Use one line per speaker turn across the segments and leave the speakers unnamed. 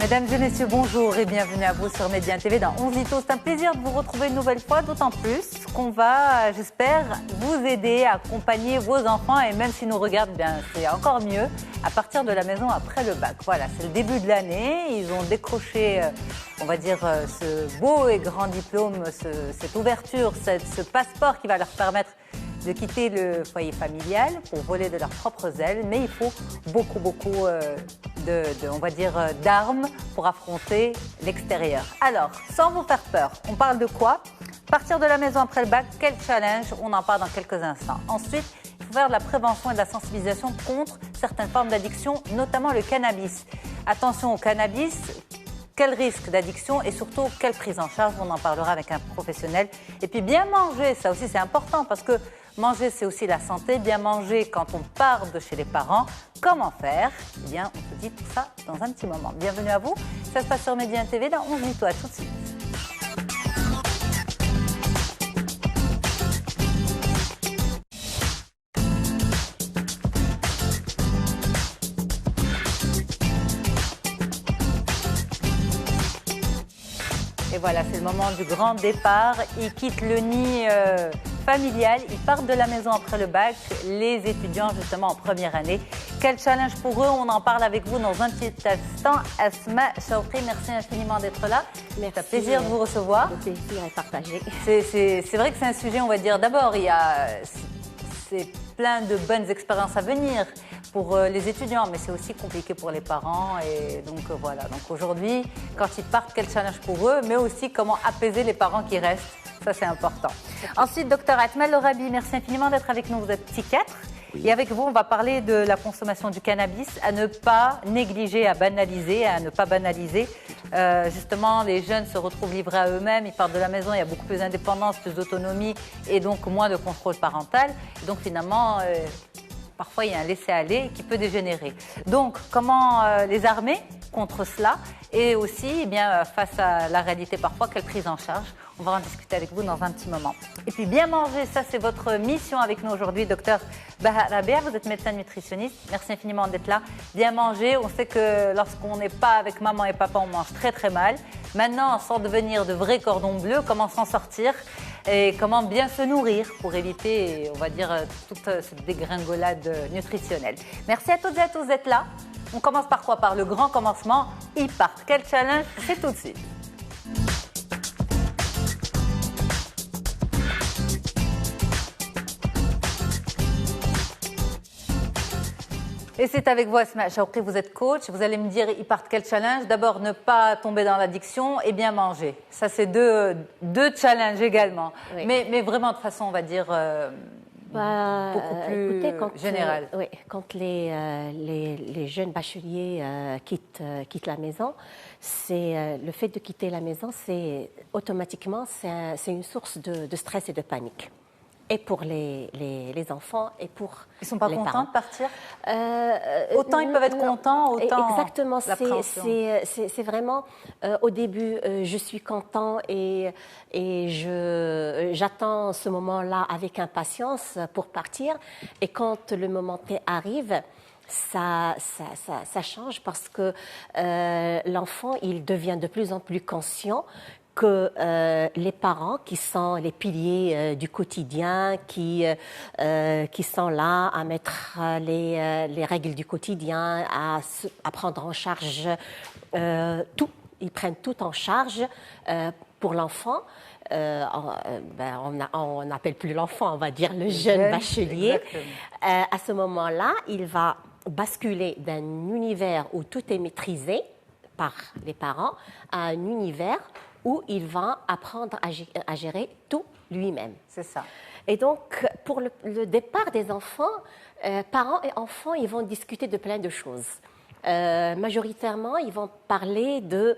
Mesdames et messieurs, bonjour et bienvenue à vous sur Média TV dans 11 Ito. C'est un plaisir de vous retrouver une nouvelle fois, d'autant plus qu'on va, j'espère, vous aider à accompagner vos enfants et même s'ils nous regardent, bien, c'est encore mieux, à partir de la maison après le bac. Voilà, c'est le début de l'année, ils ont décroché, on va dire, ce beau et grand diplôme, cette ouverture, ce passeport qui va leur permettre de quitter le foyer familial pour voler de leurs propres ailes, mais il faut beaucoup on va dire, d'armes pour affronter l'extérieur. Alors, sans vous faire peur, on parle de quoi? Partir de la maison après le bac, quel challenge? On en parle dans quelques instants. Ensuite, il faut faire de la prévention et de la sensibilisation contre certaines formes d'addiction, notamment le cannabis. Attention au cannabis. Quel risque d'addiction et surtout quelle prise en charge? On en parlera avec un professionnel. Et puis bien manger, ça aussi c'est important parce que manger c'est aussi la santé. Bien manger quand on part de chez les parents. Comment faire? Eh bien, on vous dit tout ça dans un petit moment. Bienvenue à vous. Ça se passe sur Média TV dans 11 Ito. À tout de suite. Et voilà, c'est le moment du grand départ. Ils quittent le nid familial, ils partent de la maison après le bac, les étudiants justement en première année. Quel challenge pour eux? On en parle avec vous dans un petit instant. Asma Chaoukri, merci infiniment d'être là. C'est un plaisir de vous recevoir.
Le plaisir est partagé.
C'est vrai que c'est un sujet, on va dire, d'abord, c'est plein de bonnes expériences à venir pour les étudiants, mais c'est aussi compliqué pour les parents. Et donc voilà, donc aujourd'hui, quand ils partent, quel challenge pour eux, mais aussi comment apaiser les parents qui restent. Ça, c'est important. Ensuite, docteur Atmal Lorabi, merci infiniment d'être avec nous. Vous êtes psychiatre. Oui. Et avec vous, on va parler de la consommation du cannabis, à ne pas négliger, à ne pas banaliser. Justement, les jeunes se retrouvent livrés à eux-mêmes, ils partent de la maison, il y a beaucoup plus d'indépendance, plus d'autonomie et donc moins de contrôle parental. Et donc finalement, parfois, il y a un laisser-aller qui peut dégénérer. Donc, comment les armer contre cela? Et aussi, eh bien, face à la réalité parfois, quelle prise en charge? On va en discuter avec vous dans un petit moment. Et puis, bien manger, ça, c'est votre mission avec nous aujourd'hui, docteur Bahar Rabia. Vous êtes médecin nutritionniste. Merci infiniment d'être là. Bien manger, on sait que lorsqu'on n'est pas avec maman et papa, on mange très, très mal. Maintenant, sans devenir de vrais cordons bleus, comment s'en sortir? Et comment bien se nourrir pour éviter, on va dire, toute cette dégringolade nutritionnelle. Merci à toutes et à tous d'être là. On commence par quoi? Par le grand commencement. Ils partent. Quel challenge? C'est tout de suite. Et c'est avec vous, Asma Chaoukri, vous êtes coach. Vous allez me dire, ils partent quel challenge? D'abord, ne pas tomber dans l'addiction et bien manger. Ça, c'est deux challenges également. Oui. Mais vraiment de façon, on va dire, beaucoup plus générale.
Oui, quand les jeunes bacheliers quittent la maison, le fait de quitter la maison, c'est automatiquement, c'est une source de stress et de panique. Et pour les enfants et pour
ils sont pas contents de partir. Autant ils peuvent être contents, autant
exactement. C'est vraiment au début je suis content et j'attends ce moment-là avec impatience pour partir. Et quand le moment T arrive, ça change parce que l'enfant il devient de plus en plus conscient que les parents qui sont les piliers du quotidien, qui sont là à mettre les règles du quotidien, à prendre en charge tout, ils prennent tout en charge pour l'enfant. On n'appelle plus l'enfant, on va dire le jeune bachelier. À ce moment-là, il va basculer d'un univers où tout est maîtrisé par les parents à un univers où il va apprendre à gérer tout lui-même.
C'est ça.
Et donc, pour le départ des enfants, parents et enfants, ils vont discuter de plein de choses. Majoritairement, ils vont parler des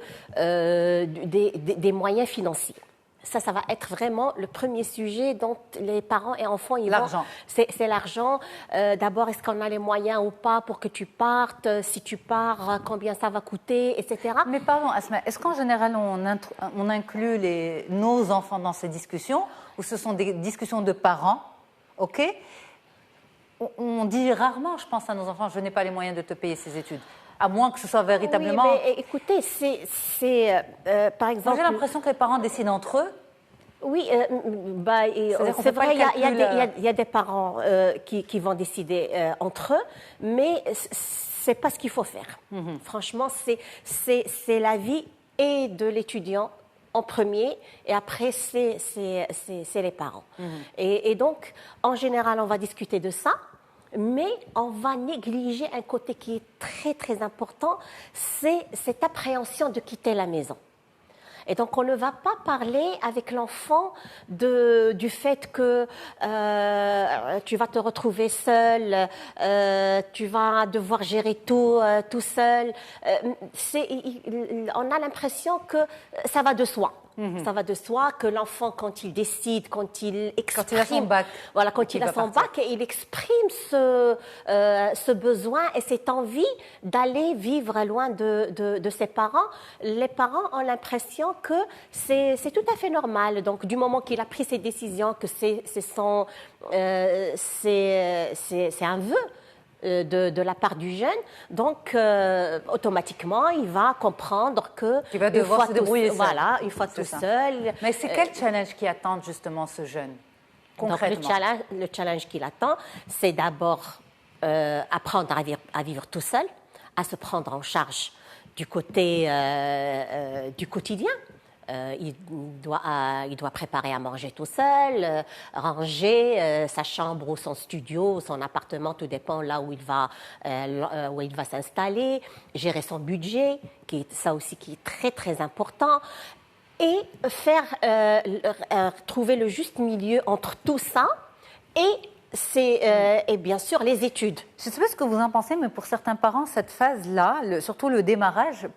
moyens financiers. Ça va être vraiment le premier sujet dont les parents et enfants...
L'argent.
C'est l'argent. D'abord, est-ce qu'on a les moyens ou pas pour que tu partes? Si tu pars, combien ça va coûter, etc.
Mais pardon, Asma, est-ce qu'en général, on inclut nos enfants dans ces discussions ou ce sont des discussions de parents? OK. On dit rarement, je pense à nos enfants, je n'ai pas les moyens de te payer ces études. À moins que ce soit véritablement...
Oui, mais écoutez, par exemple...
J'ai l'impression que les parents décident entre eux.
Oui, c'est vrai, il y a des parents qui vont décider entre eux, mais c'est pas ce qu'il faut faire. Franchement, c'est la vie et de l'étudiant en premier, et après, c'est les parents. Et donc, en général, on va discuter de ça, mais on va négliger un côté qui est très, très important, c'est cette appréhension de quitter la maison. Et donc, on ne va pas parler avec l'enfant du fait que tu vas te retrouver seul, tu vas devoir gérer tout seul. On a l'impression que ça va de soi. Ça va de soi que l'enfant, quand il décide, quand il exprime...
Quand il a son bac.
Voilà, quand il a son bac, il exprime ce besoin et cette envie d'aller vivre loin de ses parents. Les parents ont l'impression que c'est tout à fait normal. Donc, du moment qu'il a pris ses décisions, que c'est un vœu de la part du jeune, donc automatiquement il va comprendre que
il va devoir se débrouiller seul.
Voilà, une fois tout seul.
Mais c'est quel challenge qui attend justement ce jeune concrètement?
Donc le challenge qu'il attend, c'est d'abord apprendre à vivre tout seul, à se prendre en charge du côté du quotidien. Il doit préparer à manger tout seul, ranger sa chambre ou son studio, son appartement, tout dépend là où il va s'installer, gérer son budget, ça aussi qui est très très important, et trouver le juste milieu entre tout ça et bien sûr les études.
Je ne sais pas ce que vous en pensez, mais pour certains parents, cette phase-là, surtout le démarrage,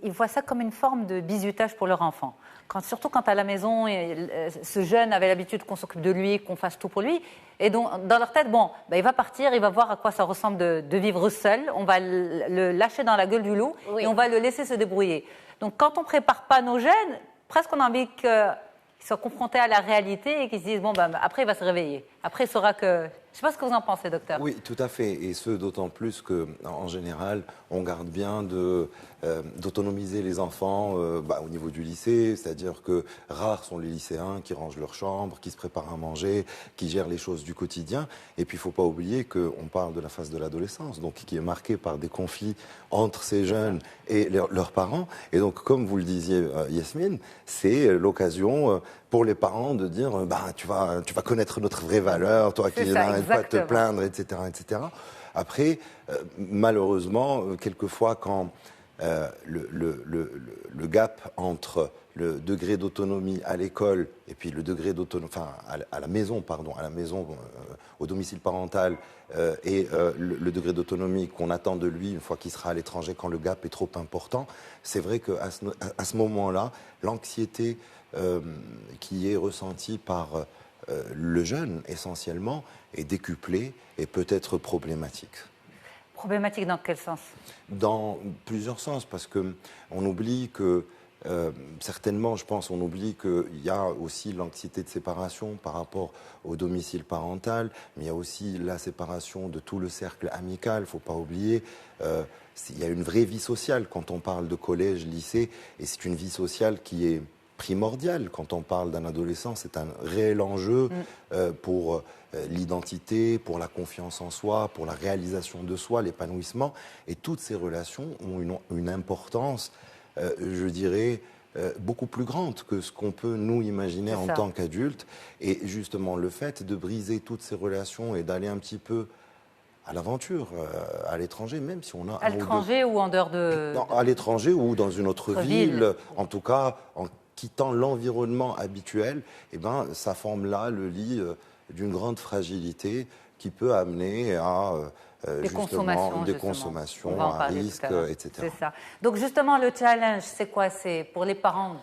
ils voient ça comme une forme de bizutage pour leur enfant. Surtout quand à la maison, ce jeune avait l'habitude qu'on s'occupe de lui, qu'on fasse tout pour lui. Et donc, dans leur tête, il va partir, il va voir à quoi ça ressemble de vivre seul. On va le lâcher dans la gueule du loup et on va le laisser se débrouiller. Donc, quand on ne prépare pas nos jeunes, presque on a envie qu'ils soient confrontés à la réalité et qu'ils se disent, après, il va se réveiller. Après, il saura que... Je ne sais pas ce que vous en pensez, docteur.
Oui, tout à fait. Et ce, d'autant plus qu'en général, on garde bien d'autonomiser les enfants au niveau du lycée. C'est-à-dire que rares sont les lycéens qui rangent leur chambre, qui se préparent à manger, qui gèrent les choses du quotidien. Et puis, il ne faut pas oublier qu'on parle de la phase de l'adolescence, donc qui est marquée par des conflits entre ces jeunes et leurs parents. Et donc, comme vous le disiez, Yasmine, c'est l'occasion pour les parents de dire tu vas connaître notre vraie valeur, toi qui n'arrêtes pas de te plaindre, etc., etc. Après, malheureusement, quelquefois, quand le gap entre le degré d'autonomie à l'école et puis le degré d'autonomie, à la maison, au domicile parental, et le degré d'autonomie qu'on attend de lui une fois qu'il sera à l'étranger, quand le gap est trop important, c'est vrai qu'à ce moment-là, l'anxiété qui est ressentie par le jeune, essentiellement, est décuplée et peut être problématique.
Problématique dans quel sens?
Dans plusieurs sens, parce qu'on oublie que, certainement, je pense, on oublie qu'il y a aussi l'anxiété de séparation par rapport au domicile parental, mais il y a aussi la séparation de tout le cercle amical, il ne faut pas oublier. Il y a une vraie vie sociale quand on parle de collège, lycée, et c'est une vie sociale qui est primordiale. Quand on parle d'un adolescent, c'est un réel enjeu pour l'identité, pour la confiance en soi, pour la réalisation de soi, l'épanouissement. Et toutes ces relations ont une importance, je dirais, beaucoup plus grande que ce qu'on peut nous imaginer en tant qu'adultes. Et justement, le fait de briser toutes ces relations et d'aller un petit peu à l'aventure, à l'étranger, même si on a...
À l'étranger ou en dehors de...
Non, à l'étranger ou dans une autre ville, en tout cas, en quittant l'environnement habituel, ça forme là le lit d'une grande fragilité qui peut amener à des consommations à risque, etc.
C'est ça. Donc justement, le challenge, c'est quoi? C'est pour les parents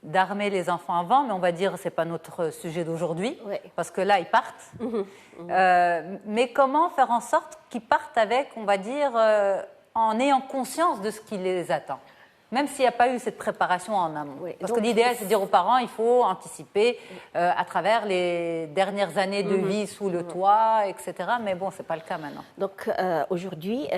d'armer les enfants avant, mais on va dire que ce n'est pas notre sujet d'aujourd'hui, parce que là, ils partent. Mais comment faire en sorte qu'ils partent avec, on va dire, en ayant conscience de ce qui les attend? Même s'il n'y a pas eu cette préparation en amont.
Oui,
Parce
donc,
que l'idéal, c'est de dire aux parents, il faut anticiper à travers les dernières années de vie sous le toit, etc. Mais bon, ce n'est pas le cas maintenant.
Donc aujourd'hui,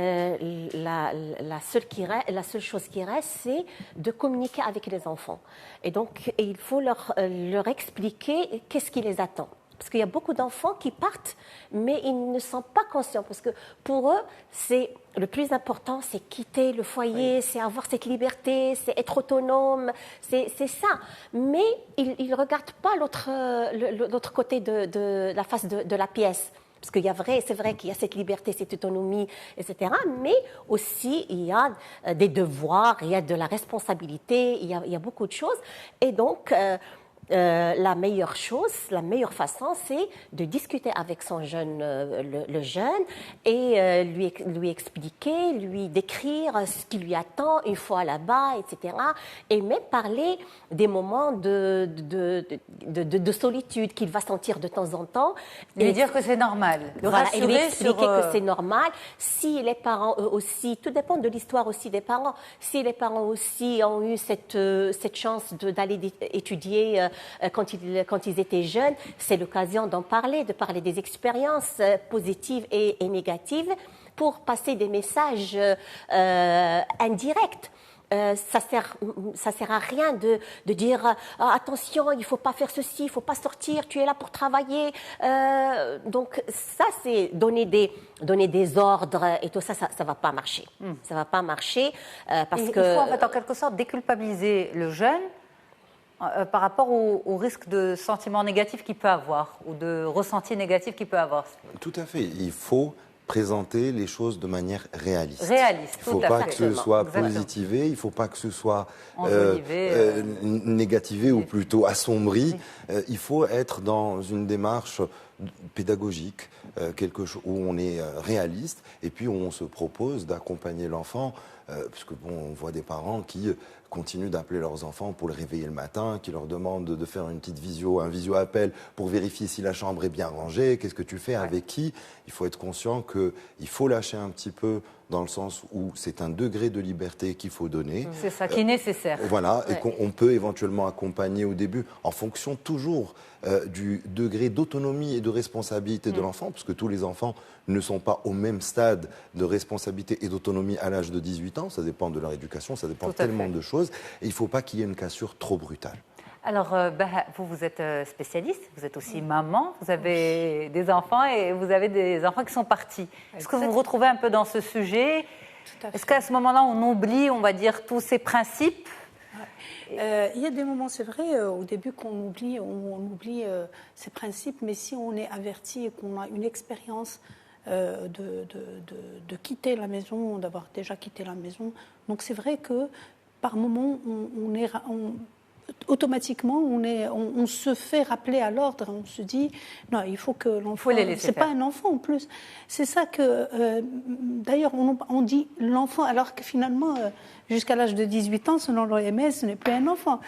la seule chose qui reste, c'est de communiquer avec les enfants. Et donc, il faut leur expliquer qu'est-ce qui les attend. Parce qu'il y a beaucoup d'enfants qui partent, mais ils ne sont pas conscients. Parce que pour eux, le plus important, c'est quitter le foyer, c'est avoir cette liberté, c'est être autonome, c'est ça. Mais ils ne regardent pas l'autre côté de la face de la pièce. Parce c'est vrai qu'il y a cette liberté, cette autonomie, etc. Mais aussi, il y a des devoirs, il y a de la responsabilité, il y a beaucoup de choses. Et donc, la meilleure façon, c'est de discuter avec son jeune, le jeune, et lui expliquer, lui décrire ce qui lui attend une fois là-bas, etc. Et même parler des moments de solitude qu'il va sentir de temps en temps.
Et dire que c'est normal.
Voilà, et lui expliquer que c'est normal. Si les parents, eux aussi, tout dépend de l'histoire aussi des parents. Si les parents aussi ont eu cette chance d'aller étudier quand ils étaient jeunes, c'est l'occasion d'en parler, de parler des expériences positives et négatives pour passer des messages indirects. Ça sert à rien de dire attention, il faut pas faire ceci, il faut pas sortir, tu es là pour travailler. Donc ça, c'est donner des ordres et tout ça, ça va pas marcher. Ça va pas marcher parce que
il faut en fait en quelque sorte déculpabiliser le jeune par rapport au risque de sentiments négatifs qu'il peut avoir ou de ressentis négatifs qu'il peut avoir.
Tout à fait. Il faut présenter les choses de manière réaliste.
Réaliste,
il ne faut pas que ce soit positivé, il ne faut pas que ce soit négativé ou plutôt assombri. Il faut être dans une démarche pédagogique, quelque chose où on est réaliste et puis où on se propose d'accompagner l'enfant. Parce que on voit des parents qui continuent d'appeler leurs enfants pour les réveiller le matin, qui leur demandent de faire une petite un visio-appel pour vérifier si la chambre est bien rangée, qu'est-ce que tu fais, avec qui. Il faut être conscient qu'il faut lâcher un petit peu dans le sens où c'est un degré de liberté qu'il faut donner.
C'est ça qui est nécessaire.
Voilà, et qu'on peut éventuellement accompagner au début en fonction toujours du degré d'autonomie et de responsabilité de l'enfant, parce que tous les enfants ne sont pas au même stade de responsabilité et d'autonomie à l'âge de 18 ans. Ça dépend de leur éducation, ça dépend tellement de choses. Et il ne faut pas qu'il y ait une cassure trop brutale.
Alors, vous êtes spécialiste, vous êtes aussi maman, vous avez des enfants et vous avez des enfants qui sont partis. Est-ce que vous vous retrouvez un peu dans ce sujet? Est-ce qu'à ce moment-là, on oublie, on va dire, tous ces principes?
Il y a des moments, c'est vrai, au début qu'on oublie, on oublie ces principes, mais si on est averti et qu'on a une expérience de quitter la maison, d'avoir déjà quitté la maison, donc c'est vrai que par moment, automatiquement, on se fait rappeler à l'ordre. On se dit, non, il faut que l'enfant... C'est pas un enfant en plus. C'est ça que... D'ailleurs, on dit l'enfant, alors que finalement, jusqu'à l'âge de 18 ans, selon l'OMS, ce n'est plus un enfant.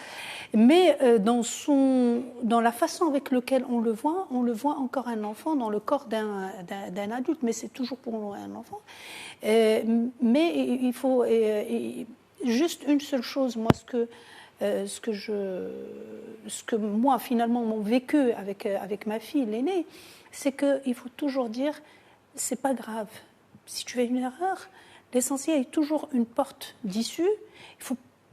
Mais dans la façon avec laquelle on le voit encore un enfant dans le corps d'un adulte. Mais c'est toujours pour nous un enfant. Mais il faut... juste une seule chose, moi, ce que moi, finalement, mon vécu avec ma fille, l'aînée, c'est qu'il faut toujours dire, c'est pas grave. Si tu fais une erreur, l'essentiel est toujours une porte d'issue.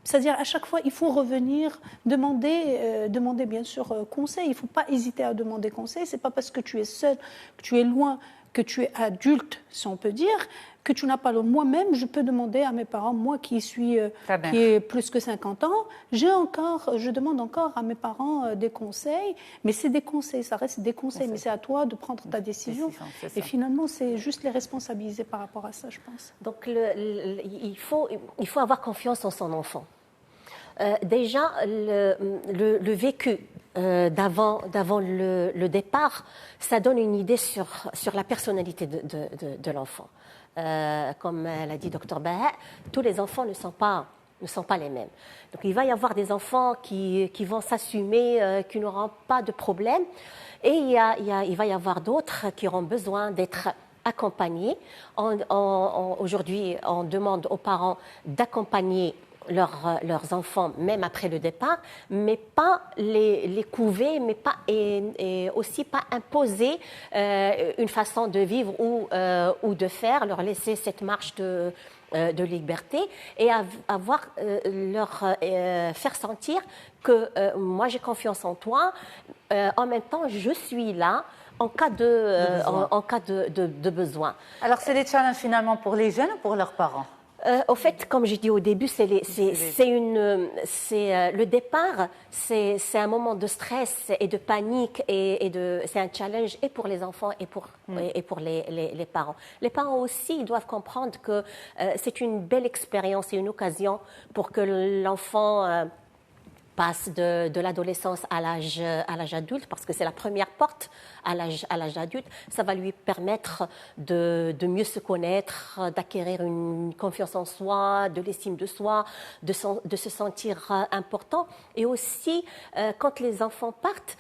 C'est-à-dire, à chaque fois, il faut revenir, demander bien sûr conseil. Il ne faut pas hésiter à demander conseil. Ce n'est pas parce que tu es seul, que tu es loin, que tu es adulte, si on peut dire, que tu n'as pas le... Moi-même, je peux demander à mes parents, moi qui ai plus que 50 ans, je demande encore à mes parents des conseils, mais c'est des conseils, ça reste des conseils, mais c'est à toi de prendre ta décision. Et finalement, c'est juste les responsabiliser par rapport à ça, je pense.
Donc, il faut avoir confiance en son enfant. Déjà, le vécu d'avant le départ, ça donne une idée sur la personnalité de l'enfant. Comme l'a dit Dr Baha, tous les enfants ne sont pas les mêmes. Donc il va y avoir des enfants qui vont s'assumer, qui n'auront pas de problème, et il va y avoir d'autres qui auront besoin d'être accompagnés. Aujourd'hui, on demande aux parents d'accompagner leurs enfants, même après le départ, mais pas les couver, mais pas, et aussi pas imposer une façon de vivre ou de faire, leur laisser cette marche de liberté et faire sentir que moi j'ai confiance en toi, en même temps je suis là en cas de besoin.
Alors c'est des challenges finalement pour les jeunes ou pour leurs parents?
Au fait, comme j'ai dit au début, le départ, c'est un moment de stress et de panique c'est un challenge et pour les enfants et pour les parents. Les parents aussi ils doivent comprendre que c'est une belle expérience et une occasion pour que l'enfant passe de l'adolescence à l'âge adulte, parce que c'est la première porte à l'âge adulte. Ça va lui permettre de mieux se connaître, d'acquérir une confiance en soi, de l'estime de soi, de se sentir important. Et aussi, quand les enfants partent,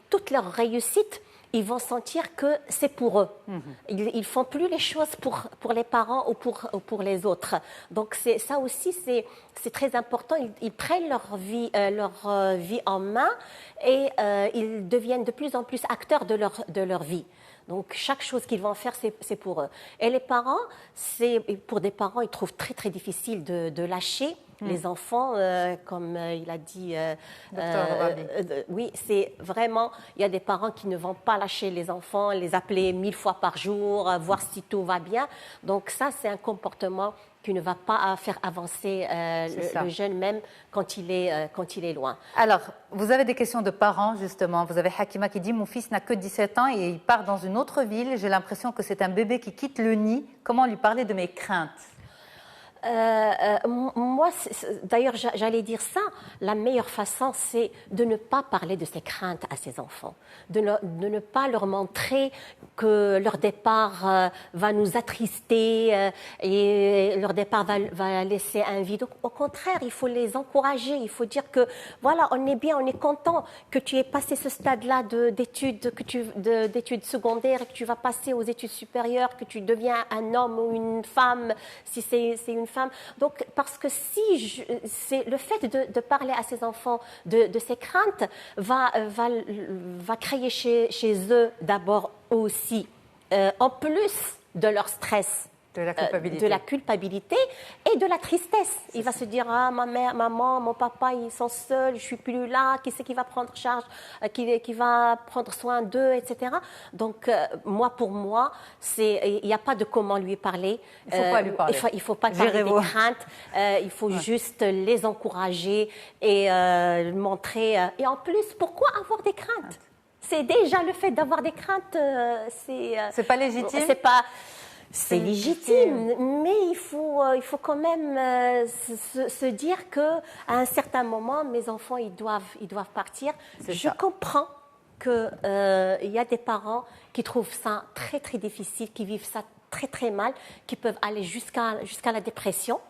toute leur réussite, ils vont sentir que c'est pour eux. Ils ne font plus les choses pour les parents ou pour les autres. Donc ça aussi, c'est très important. Ils prennent leur vie en main et ils deviennent de plus en plus acteurs de leur vie. Donc, chaque chose qu'ils vont faire, c'est pour eux. Et les parents, pour des parents, ils trouvent très, très difficile de lâcher les enfants, comme il a dit. Oui, c'est vraiment, il y a des parents qui ne vont pas lâcher les enfants, les appeler 1000 fois par jour, voir si tout va bien. Donc, ça, c'est un comportement qui ne va pas faire avancer le jeune, même quand il est loin.
Alors, vous avez des questions de parents, justement. Vous avez Hakima qui dit « Mon fils n'a que 17 ans et il part dans une autre ville. J'ai l'impression que c'est un bébé qui quitte le nid. Comment lui parler de mes craintes ?»
Moi, d'ailleurs, j'allais dire ça. La meilleure façon, c'est de ne pas parler de ses craintes à ses enfants, de ne pas leur montrer que leur départ va nous attrister et leur départ va laisser un vide. Au contraire, il faut les encourager. Il faut dire que voilà, on est bien, on est content que tu aies passé ce stade-là d'études secondaires et que tu vas passer aux études supérieures, que tu deviens un homme ou une femme, si c'est une femme. Donc, parce que c'est le fait de parler à ses enfants de ses craintes va créer chez eux d'abord aussi, en plus de leur stress, de la culpabilité et de la tristesse. Il va se dire, ah, ma mère, maman, mon papa, ils sont seuls, je suis plus là, qui c'est qui va prendre charge, qui va prendre soin d'eux, etc. Donc, pour moi, il n'y a pas de comment lui parler.
Il ne faut pas lui parler.
Il faut pas parler des craintes. Il faut juste les encourager et montrer. Et en plus, pourquoi avoir des craintes? C'est déjà le fait d'avoir des craintes.
C'est pas légitime.
C'est légitime, mais il faut quand même se dire que à un certain moment, mes enfants ils doivent partir. Je comprends que il y a des parents qui trouvent ça très très difficile, qui vivent ça très très mal, qui peuvent aller jusqu'à la dépression.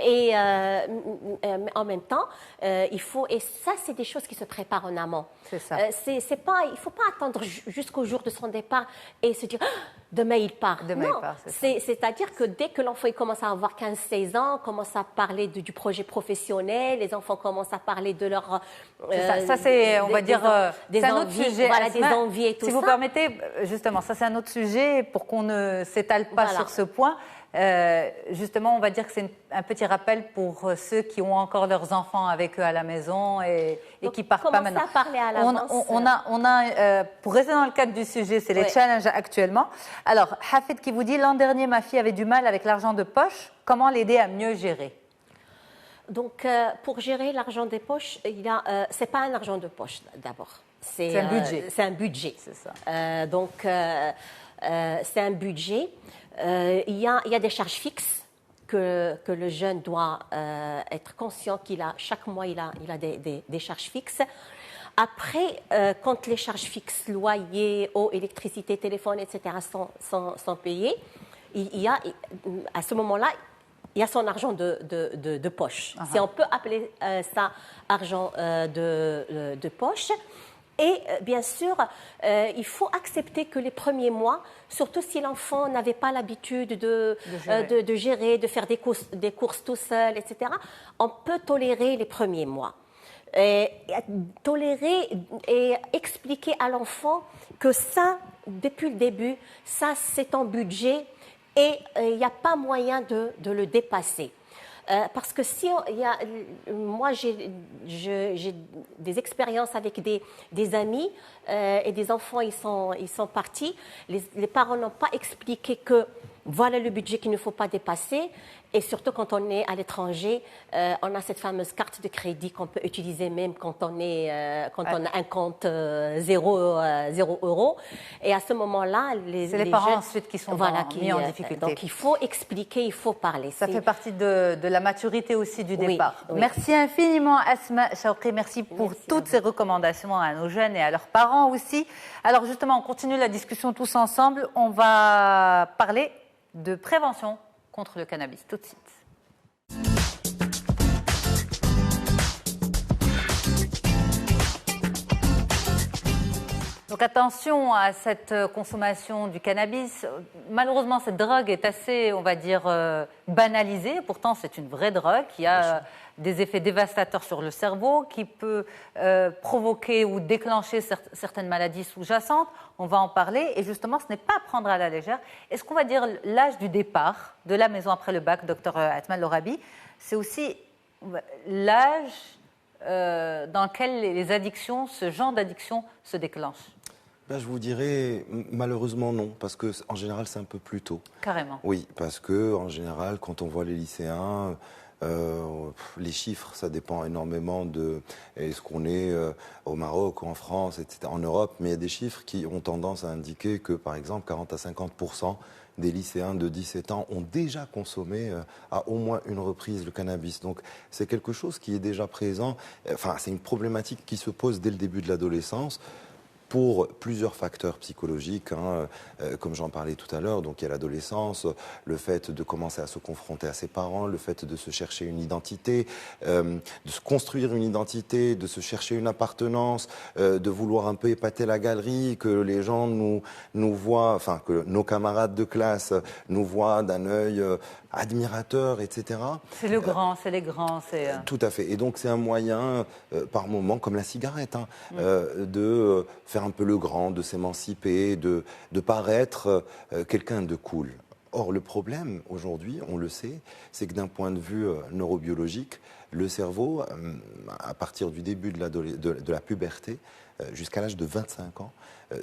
Et en même temps, et ça, c'est des choses qui se préparent en amont.
C'est ça.
Il ne faut pas attendre jusqu'au jour de son départ et se dire demain il part. C'est-à-dire que dès que l'enfant commence à avoir 15-16 ans, commence à parler du projet professionnel, les enfants commencent à parler de leur.
Ça c'est, on va dire,
des
un autre sujet.
Voilà, des envies et tout ça.
Si vous permettez, justement, ça c'est un autre sujet pour qu'on ne s'étale pas sur ce point. Justement, on va dire que c'est un petit rappel pour ceux qui ont encore leurs enfants avec eux à la maison et qui partent pas maintenant.
À parler à l'avance.
On a pour rester dans le cadre du sujet, c'est les challenges actuellement. Alors, Hafid qui vous dit, l'an dernier, ma fille avait du mal avec l'argent de poche. Comment l'aider à mieux gérer?
Donc, pour gérer l'argent des poches, c'est pas un argent de poche d'abord.
C'est un budget.
C'est un budget.
C'est ça.
C'est un budget. Il y a des charges fixes que le jeune doit être conscient qu'il a. Chaque mois, il a des charges fixes. Après, quand les charges fixes, loyer, eau, électricité, téléphone, etc. sont payées, à ce moment-là, il y a son argent de poche. Si on peut appeler ça argent de poche. Et bien sûr, il faut accepter que les premiers mois, surtout si l'enfant n'avait pas l'habitude de gérer, de faire des courses tout seul, etc., on peut tolérer les premiers mois. Tolérer et expliquer à l'enfant que ça, depuis le début, ça c'est ton budget et il n'y a pas moyen de le dépasser. Parce que si moi j'ai des expériences avec des amis et des enfants, ils sont partis. Les parents n'ont pas expliqué que voilà le budget qu'il ne faut pas dépasser. Et surtout quand on est à l'étranger, on a cette fameuse carte de crédit qu'on peut utiliser même quand on a un compte 0 €. Et à ce moment-là,
c'est les parents jeunes, ensuite qui sont mis en difficulté.
Donc il faut expliquer, il faut parler.
Ça fait partie de la maturité aussi du départ. Oui. Merci infiniment Asma Chawqi, merci pour toutes ces recommandations à nos jeunes et à leurs parents aussi. Alors justement, on continue la discussion tous ensemble. On va parler de prévention contre le cannabis, tout de suite. Donc attention à cette consommation du cannabis. Malheureusement, cette drogue est assez, on va dire, banalisée. Pourtant, c'est une vraie drogue qui a des effets dévastateurs sur le cerveau, qui peut provoquer ou déclencher certaines maladies sous-jacentes. On va en parler. Et justement, ce n'est pas à prendre à la légère. Est-ce qu'on va dire l'âge du départ de la maison après le bac, docteur Atman Lorabi, c'est aussi l'âge dans lequel les addictions, ce genre d'addiction se déclenche?
Ben, je vous dirais malheureusement non, parce que en général c'est un peu plus tôt.
Carrément.
Oui, parce que en général quand on voit les lycéens, les chiffres, ça dépend énormément de est-ce qu'on est au Maroc ou en France, etc., en Europe, mais il y a des chiffres qui ont tendance à indiquer que par exemple 40 à 50% des lycéens de 17 ans ont déjà consommé à au moins une reprise le cannabis. Donc c'est quelque chose qui est déjà présent, enfin c'est une problématique qui se pose dès le début de l'adolescence, pour plusieurs facteurs psychologiques, comme j'en parlais tout à l'heure. Donc il y a l'adolescence, le fait de commencer à se confronter à ses parents, le fait de se chercher une identité, de se construire une identité, de se chercher une appartenance, de vouloir un peu épater la galerie, que les gens nous voient, enfin que nos camarades de classe nous voient d'un œil admirateur, etc.
C'est le grand, c'est les grands.
Tout à fait. Et donc c'est un moyen, par moment, comme la cigarette, de faire un peu le grand, de s'émanciper, de paraître quelqu'un de cool. Or, le problème, aujourd'hui, on le sait, c'est que d'un point de vue neurobiologique, le cerveau, à partir du début de la puberté, jusqu'à l'âge de 25 ans,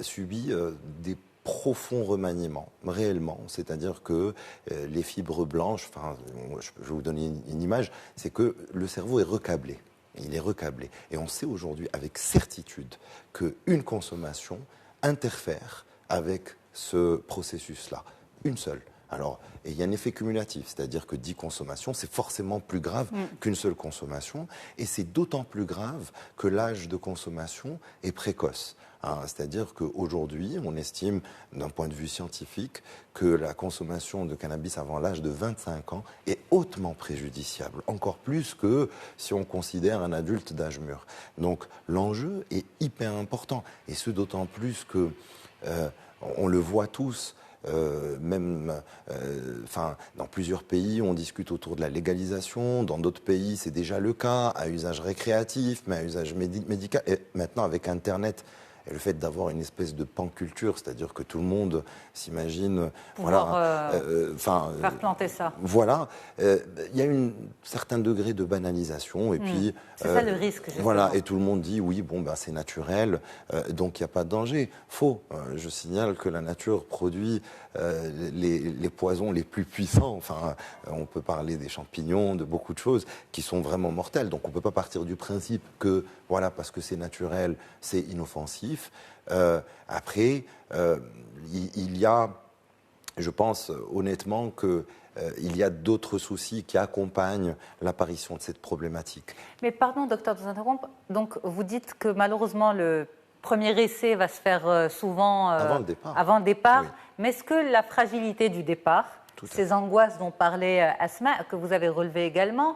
subit des profond remaniement, réellement. C'est-à-dire que les fibres blanches, enfin, je vais vous donner une image, c'est que le cerveau est recablé. Il est recablé. Et on sait aujourd'hui avec certitude qu'une consommation interfère avec ce processus-là. Une seule. Alors, et il y a un effet cumulatif, c'est-à-dire que 10 consommations, c'est forcément plus grave qu'une seule consommation. Et c'est d'autant plus grave que l'âge de consommation est précoce. C'est-à-dire qu'aujourd'hui, on estime, d'un point de vue scientifique, que la consommation de cannabis avant l'âge de 25 ans est hautement préjudiciable, encore plus que si on considère un adulte d'âge mûr. Donc l'enjeu est hyper important, et ce d'autant plus que on le voit tous. Dans plusieurs pays, on discute autour de la légalisation. Dans d'autres pays, c'est déjà le cas, à usage récréatif, mais à usage médical. Et maintenant, avec Internet, et le fait d'avoir une espèce de panculture, c'est-à-dire que tout le monde s'imagine
faire planter ça.
Voilà, il y a un certain degré de banalisation et puis
c'est ça le risque. Justement.
Voilà, et tout le monde dit oui, bon c'est naturel, donc il n'y a pas de danger. Faux. Je signale que la nature produit les poisons les plus puissants. Enfin, on peut parler des champignons, de beaucoup de choses qui sont vraiment mortelles. Donc on ne peut pas partir du principe que voilà, parce que c'est naturel, c'est inoffensif. Après, il y a, je pense honnêtement qu'il y a d'autres soucis qui accompagnent l'apparition de cette problématique.
Mais pardon, docteur, de vous interrompre. Donc vous dites que malheureusement le premier essai va se faire souvent
avant le départ.
Oui. Mais est-ce que la fragilité du départ, ces angoisses dont parlait Asma, que vous avez relevées également,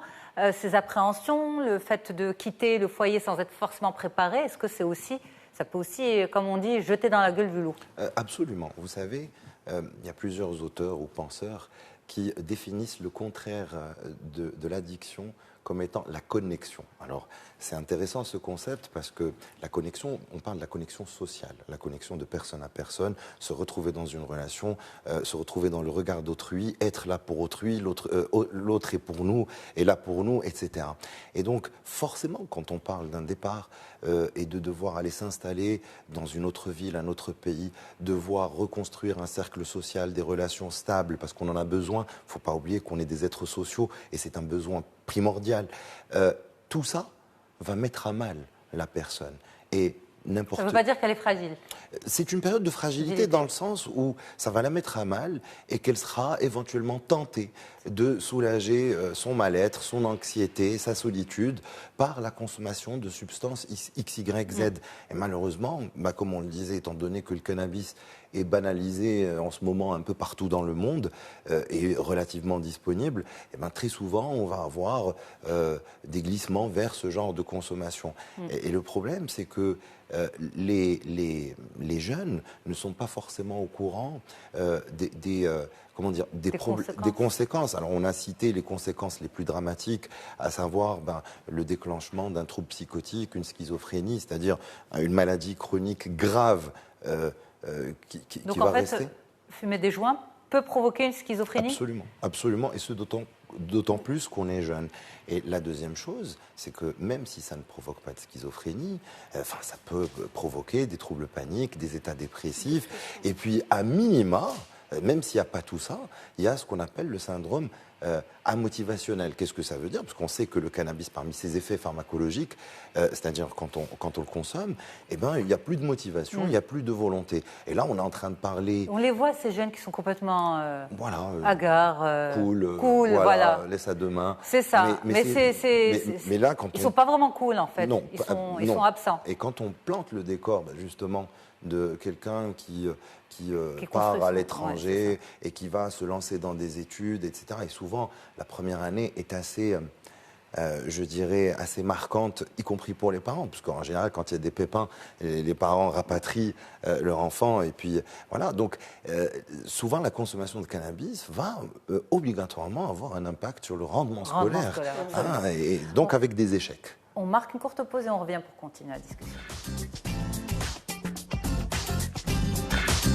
ces appréhensions, le fait de quitter le foyer sans être forcément préparé, est-ce que c'est aussi Ça peut aussi, comme on dit, jeter dans la gueule du loup.
Absolument. Vous savez, il y a plusieurs auteurs ou penseurs qui définissent le contraire de l'addiction comme étant la connexion. Alors, c'est intéressant ce concept parce que la connexion, on parle de la connexion sociale, la connexion de personne à personne, se retrouver dans une relation, se retrouver dans le regard d'autrui, être là pour autrui, l'autre est pour nous, est là pour nous, etc. Et donc, forcément, quand on parle d'un départ et de devoir aller s'installer dans une autre ville, un autre pays, devoir reconstruire un cercle social, des relations stables, parce qu'on en a besoin, il ne faut pas oublier qu'on est des êtres sociaux et c'est un besoin primordial. Tout ça va mettre à mal la personne. Et
ça ne veut pas dire qu'elle est fragile.
C'est une période de fragilité dans le sens où ça va la mettre à mal et qu'elle sera éventuellement tentée de soulager son mal-être, son anxiété, sa solitude par la consommation de substances X, Y, Z. Et malheureusement, comme on le disait, étant donné que le cannabis est banalisé en ce moment un peu partout dans le monde et relativement disponible, et très souvent on va avoir des glissements vers ce genre de consommation. Et le problème, c'est que les jeunes ne sont pas forcément au courant des conséquences. Alors on a cité les conséquences les plus dramatiques, à savoir le déclenchement d'un trouble psychotique, une schizophrénie, c'est-à-dire une maladie chronique grave qui va rester.
Donc en fait, fumer des joints peut provoquer une schizophrénie ?
Absolument, absolument, et ce d'autant plus qu'on est jeune. Et la deuxième chose, c'est que même si ça ne provoque pas de schizophrénie, ça peut provoquer des troubles paniques, des états dépressifs, et puis à minima, même s'il n'y a pas tout ça, il y a ce qu'on appelle le syndrome amotivationnel. Qu'est-ce que ça veut dire ? Parce qu'on sait que le cannabis, parmi ses effets pharmacologiques, c'est-à-dire quand on le consomme, il n'y a plus de motivation, il n'y a plus de volonté. Et là, on est en train de parler...
On les voit, ces jeunes qui sont complètement hagards, cool,
voilà, laisse à demain.
C'est ça. Mais là, quand ils ne sont pas vraiment cool, en fait.
Non,
ils sont absents.
Et quand on plante le décor, justement, de quelqu'un qui part à l'étranger et qui va se lancer dans des études, etc. Et souvent, la première année est assez, je dirais, assez marquante, y compris pour les parents, parce qu'en général, quand il y a des pépins, les parents rapatrient leur enfant. Et puis, voilà. Donc, souvent, la consommation de cannabis va obligatoirement avoir un impact sur le rendement scolaire. Et donc, avec des échecs.
On marque une courte pause et on revient pour continuer la discussion.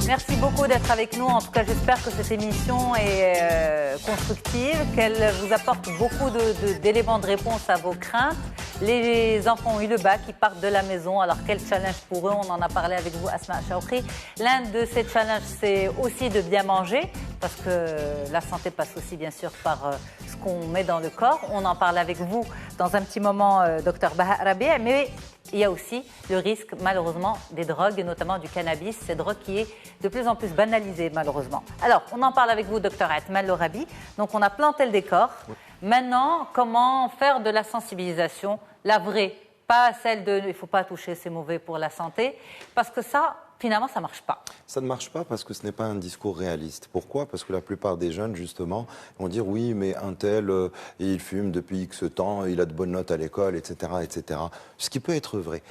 Merci beaucoup d'être avec nous. En tout cas, j'espère que cette émission est constructive, qu'elle vous apporte beaucoup d'éléments de réponse à vos craintes. Les enfants ont eu le bac, ils partent de la maison. Alors, quel challenge pour eux? On en a parlé avec vous, Asma Chaoukri. L'un de ces challenges, c'est aussi de bien manger, parce que la santé passe aussi, bien sûr, par ce qu'on met dans le corps. On en parle avec vous dans un petit moment, Dr Baha Rabia. Mais il y a aussi le risque, malheureusement, des drogues, et notamment du cannabis, cette drogue qui est de plus en plus banalisée, malheureusement. Alors, on en parle avec vous, Dr Atmal Lorabi. Donc, on a planté le décor. Oui. Maintenant, comment faire de la sensibilisation, la vraie, pas celle de « il ne faut pas toucher, c'est mauvais pour la santé », parce que ça, finalement, ça ne marche pas.
Ça ne marche pas parce que ce n'est pas un discours réaliste. Pourquoi ? Parce que la plupart des jeunes, justement, vont dire « oui, mais un tel, il fume depuis X temps, il a de bonnes notes à l'école, etc. etc. » Ce qui peut être vrai.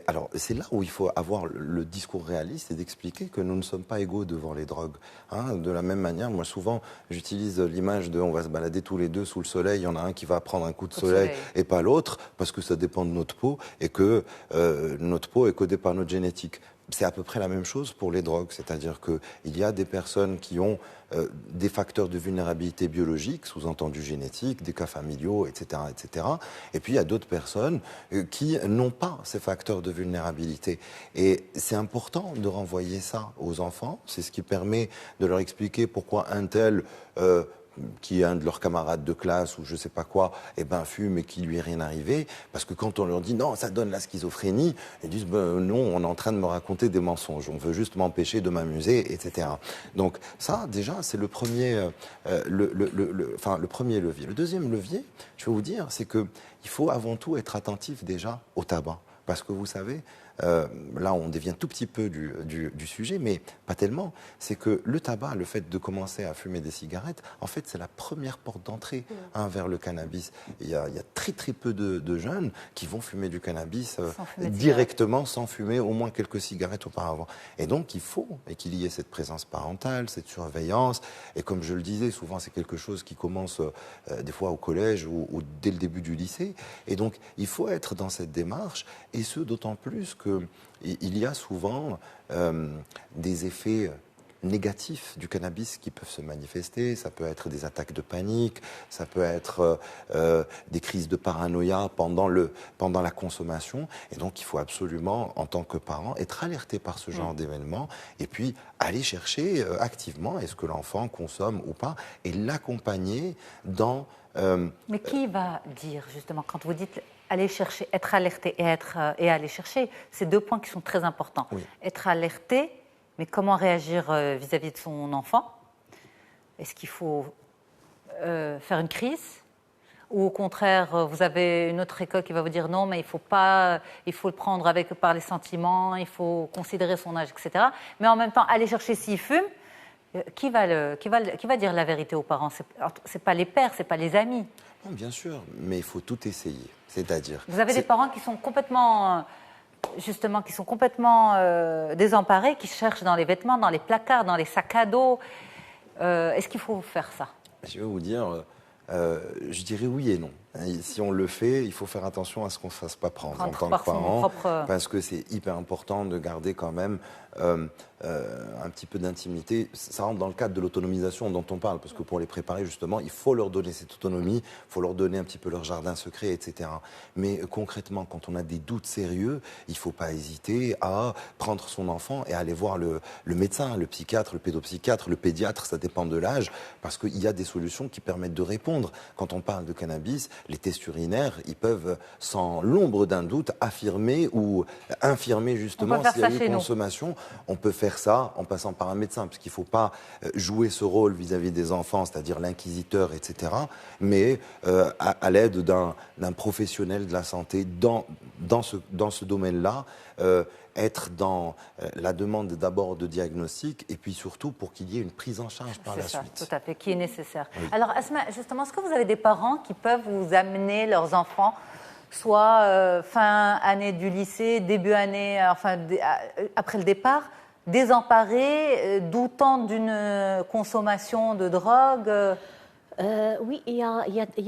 Alors, c'est là où il faut avoir le discours réaliste et d'expliquer que nous ne sommes pas égaux devant les drogues. De la même manière, moi, souvent, j'utilise l'image de « on va se balader tous les deux sous le soleil, il y en a un qui va prendre un coup de soleil et pas l'autre, parce que ça dépend de notre peau et que notre peau est codée par notre génétique. » C'est à peu près la même chose pour les drogues, c'est-à-dire qu'il y a des personnes qui ont des facteurs de vulnérabilité biologique, sous-entendu génétique, des cas familiaux, etc., etc. Et puis il y a d'autres personnes qui n'ont pas ces facteurs de vulnérabilité. Et c'est important de renvoyer ça aux enfants, c'est ce qui permet de leur expliquer pourquoi un tel... qui est un de leurs camarades de classe ou je sais pas quoi, fume et qui lui est rien arrivé, parce que quand on leur dit non, ça donne la schizophrénie, ils disent non, on est en train de me raconter des mensonges, on veut juste m'empêcher de m'amuser, etc. Donc ça, déjà, c'est le premier, le premier levier. Le deuxième levier, je vais vous dire, c'est que il faut avant tout être attentif déjà au tabac, parce que vous savez, là on dévient tout petit peu du sujet, mais pas tellement, c'est que le tabac, le fait de commencer à fumer des cigarettes, en fait c'est la première porte d'entrée vers le cannabis. Il y a très très peu de jeunes qui vont fumer du cannabis directement sans fumer au moins quelques cigarettes auparavant. Et donc il faut qu'il y ait cette présence parentale, cette surveillance, et comme je le disais, souvent c'est quelque chose qui commence des fois au collège ou dès le début du lycée, et donc il faut être dans cette démarche, et ce d'autant plus qu'il y a souvent des effets négatifs du cannabis qui peuvent se manifester. Ça peut être des attaques de panique, ça peut être des crises de paranoïa pendant la consommation. Et donc, il faut absolument, en tant que parent, être alerté par ce genre d'événement et puis aller chercher activement est-ce que l'enfant consomme ou pas et l'accompagner dans...
Mais qui va dire, justement, quand vous dites aller chercher, être alerté et aller chercher, c'est deux points qui sont très importants. Oui. Être alerté, mais comment réagir vis-à-vis de son enfant? Est-ce qu'il faut faire une crise? Ou au contraire, vous avez une autre école qui va vous dire non, mais il faut le prendre par les sentiments, il faut considérer son âge, etc. Mais en même temps, aller chercher s'il fume, qui va dire la vérité aux parents? C'est pas les pères, c'est pas les amis.
Non, bien sûr, mais il faut tout essayer. C'est-à-dire...
Vous avez des parents qui sont complètement... Justement, qui sont complètement désemparés, qui cherchent dans les vêtements, dans les placards, dans les sacs à dos. Est-ce qu'il faut faire ça?
Je vais vous dire, je dirais oui et non. Si on le fait, il faut faire attention à ce qu'on ne se fasse pas prendre en tant que parent, parce que c'est hyper important de garder quand même un petit peu d'intimité. Ça rentre dans le cadre de l'autonomisation dont on parle, parce que pour les préparer, justement, il faut leur donner cette autonomie, il faut leur donner un petit peu leur jardin secret, etc. Mais concrètement, quand on a des doutes sérieux, il ne faut pas hésiter à prendre son enfant et aller voir le médecin, le psychiatre, le pédopsychiatre, le pédiatre, ça dépend de l'âge, parce qu'il y a des solutions qui permettent de répondre. Quand on parle de cannabis, les tests urinaires, ils peuvent, sans l'ombre d'un doute, affirmer ou infirmer justement s'il y a eu consommation. On peut faire ça en passant par un médecin, parce qu'il ne faut pas jouer ce rôle vis-à-vis des enfants, c'est-à-dire l'inquisiteur, etc., mais à l'aide d'un professionnel de la santé dans ce domaine-là, être dans la demande d'abord de diagnostic et puis surtout pour qu'il y ait une prise en charge par la suite.
Tout à fait, qui est nécessaire. Oui. Alors Asma, justement, est-ce que vous avez des parents qui peuvent vous amener leurs enfants soit fin année du lycée, début année, après le départ, désemparés, doutant d'une consommation de drogue?
Oui, il y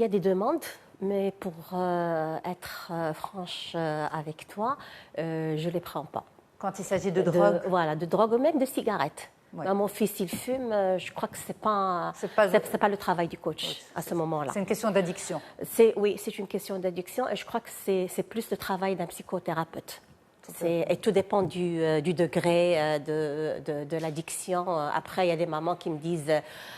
a des demandes. Mais pour être franche avec toi, je ne les prends pas.
Quand il s'agit de drogue?
Voilà, de drogue ou même de cigarettes. Oui. Mon fils, il fume, je crois que ce n'est pas le travail du coach à ce moment-là.
C'est une question d'addiction?
Oui, c'est une question d'addiction et je crois que c'est plus le travail d'un psychothérapeute. Et tout dépend du degré de l'addiction. Après, il y a des mamans qui me disent,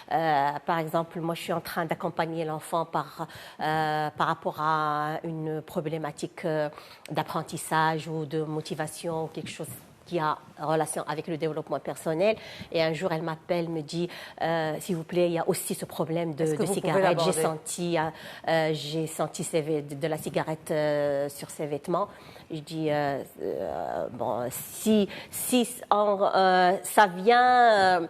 par exemple, moi je suis en train d'accompagner l'enfant par rapport à une problématique d'apprentissage ou de motivation ou quelque chose qui a relation avec le développement personnel. Et un jour, elle m'appelle, me dit, s'il vous plaît, il y a aussi ce problème de cigarette. J'ai senti de la cigarette sur ses vêtements. Je dis, bon, si ça vient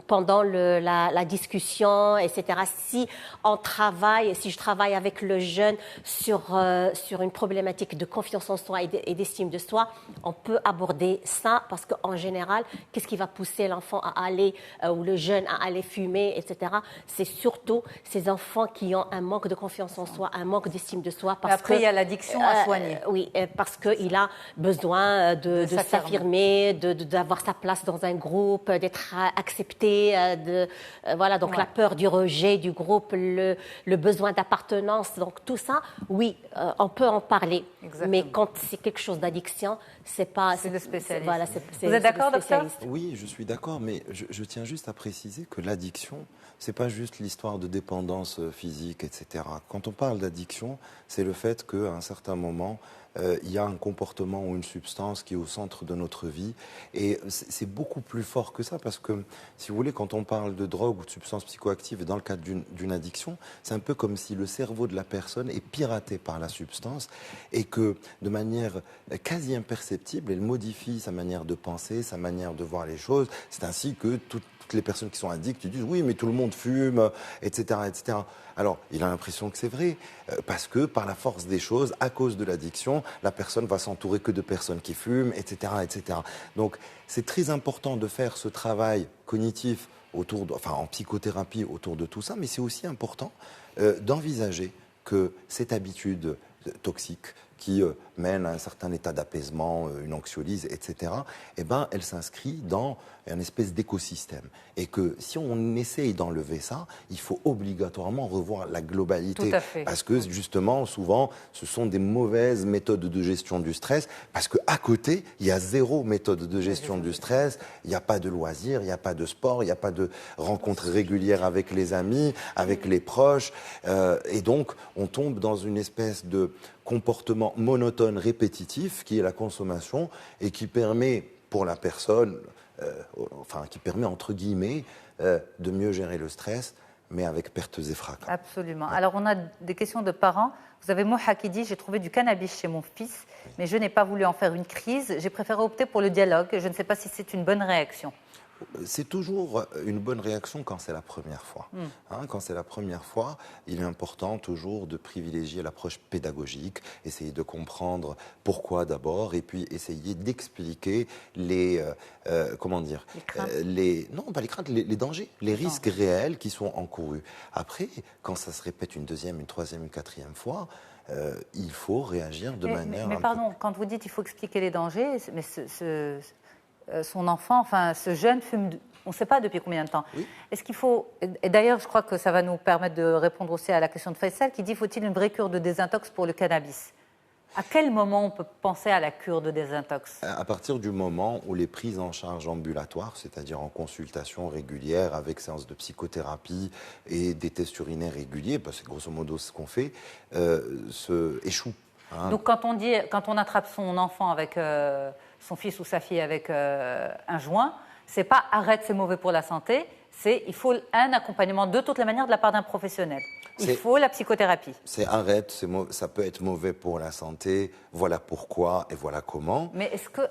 pendant la discussion, etc. Si je travaille avec le jeune sur une problématique de confiance en soi et d'estime de soi, on peut aborder ça parce qu'en général, qu'est-ce qui va pousser l'enfant à aller, ou le jeune à aller fumer, etc. C'est surtout ces enfants qui ont un manque de confiance en soi, un manque d'estime de soi.
Après, il y a l'addiction à soigner.
Oui, parce qu'il a besoin de s'affirmer, d'avoir sa place dans un groupe, d'être accepté, voilà, donc la peur du rejet du groupe, le besoin d'appartenance, donc tout ça, oui, on peut en parler. Exactement. Mais quand c'est quelque chose d'addiction, c'est le spécialiste. Voilà,
vous êtes d'accord, docteur?
Oui, je suis d'accord, mais je tiens juste à préciser que l'addiction, c'est pas juste l'histoire de dépendance physique, etc. Quand on parle d'addiction, c'est le fait qu'à un certain moment, il y a un comportement ou une substance qui est au centre de notre vie. Et c'est beaucoup plus fort que ça, parce que, si vous voulez, quand on parle de drogue ou de substance psychoactive, et dans le cadre d'une addiction, c'est un peu comme si le cerveau de la personne est piraté par la substance et que, de manière quasi imperceptible, elle modifie sa manière de penser, sa manière de voir les choses. C'est ainsi que toutes les personnes qui sont addictes disent oui, mais tout le monde fume, etc., etc. Alors, il a l'impression que c'est vrai, parce que par la force des choses, à cause de l'addiction, la personne va s'entourer que de personnes qui fument, etc., etc. Donc, c'est très important de faire ce travail cognitif en psychothérapie autour de tout ça, mais c'est aussi important d'envisager que cette habitude toxique qui mène à un certain état d'apaisement, une anxiolyse, etc., eh ben, elle s'inscrit dans une espèce d'écosystème. Et que si on essaye d'enlever ça, il faut obligatoirement revoir la globalité.
Tout à fait.
Parce que justement, souvent, ce sont des mauvaises méthodes de gestion du stress, parce qu'à côté, il y a zéro méthode de gestion du stress, il n'y a pas de loisirs, il n'y a pas de sport, il n'y a pas de rencontres régulières avec les amis, avec les proches. Et donc, on tombe dans une espèce de comportement monotone, répétitif, qui est la consommation, et qui permet pour la personne, qui permet entre guillemets de mieux gérer le stress, mais avec pertes et fracas.
Absolument. Ouais. Alors on a des questions de parents. Vous avez Moha qui dit « J'ai trouvé du cannabis chez mon fils, mais je n'ai pas voulu en faire une crise. J'ai préféré opter pour le dialogue. Je ne sais pas si c'est une bonne réaction. »
C'est toujours une bonne réaction quand c'est la première fois. Quand c'est la première fois, il est important toujours de privilégier l'approche pédagogique, essayer de comprendre pourquoi d'abord, et puis essayer d'expliquer les dangers, les risques réels qui sont encourus. Après, quand ça se répète une deuxième, une troisième, une quatrième fois, il faut réagir de manière...
Mais pardon, quand vous dites qu'il faut expliquer les dangers, mais son enfant, ce jeune fume, on ne sait pas depuis combien de temps. Oui. Est-ce qu'il faut, et d'ailleurs je crois que ça va nous permettre de répondre aussi à la question de Faisal qui dit faut-il une vraie cure de désintox pour le cannabis ? À quel moment on peut penser à la cure de désintox ?
À partir du moment où les prises en charge ambulatoires, c'est-à-dire en consultation régulière avec séances de psychothérapie et des tests urinaires réguliers, parce que c'est grosso modo ce qu'on fait, échouent.
Donc quand on attrape son enfant avec son fils ou sa fille avec un joint, c'est pas arrête, c'est mauvais pour la santé, c'est il faut un accompagnement de toutes les manières de la part d'un professionnel. Il faut la psychothérapie.
C'est arrête, ça peut être mauvais pour la santé, voilà pourquoi et voilà comment.
Mais est-ce que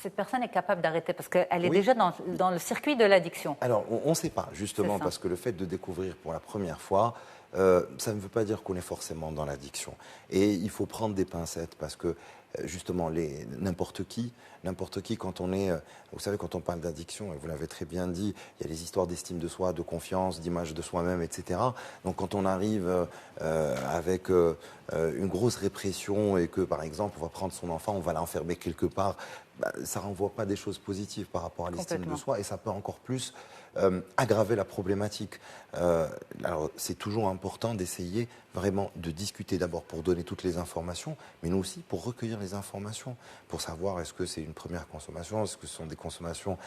cette personne est capable d'arrêter parce qu'elle est déjà dans le circuit de l'addiction?
Alors on ne sait pas, justement, parce que le fait de découvrir pour la première fois, ça ne veut pas dire qu'on est forcément dans l'addiction. Et il faut prendre des pincettes parce que, justement, n'importe qui, quand on est... Vous savez, quand on parle d'addiction, et vous l'avez très bien dit, il y a les histoires d'estime de soi, de confiance, d'image de soi-même, etc. Donc quand on arrive avec une grosse répression et que, par exemple, on va prendre son enfant, on va l'enfermer quelque part, ça ne renvoie pas des choses positives par rapport à l'estime de soi et ça peut encore plus aggraver la problématique. Alors, c'est toujours important d'essayer vraiment de discuter d'abord pour donner toutes les informations, mais nous aussi pour recueillir les informations, pour savoir est-ce que c'est une première consommation, est-ce que ce sont des consommations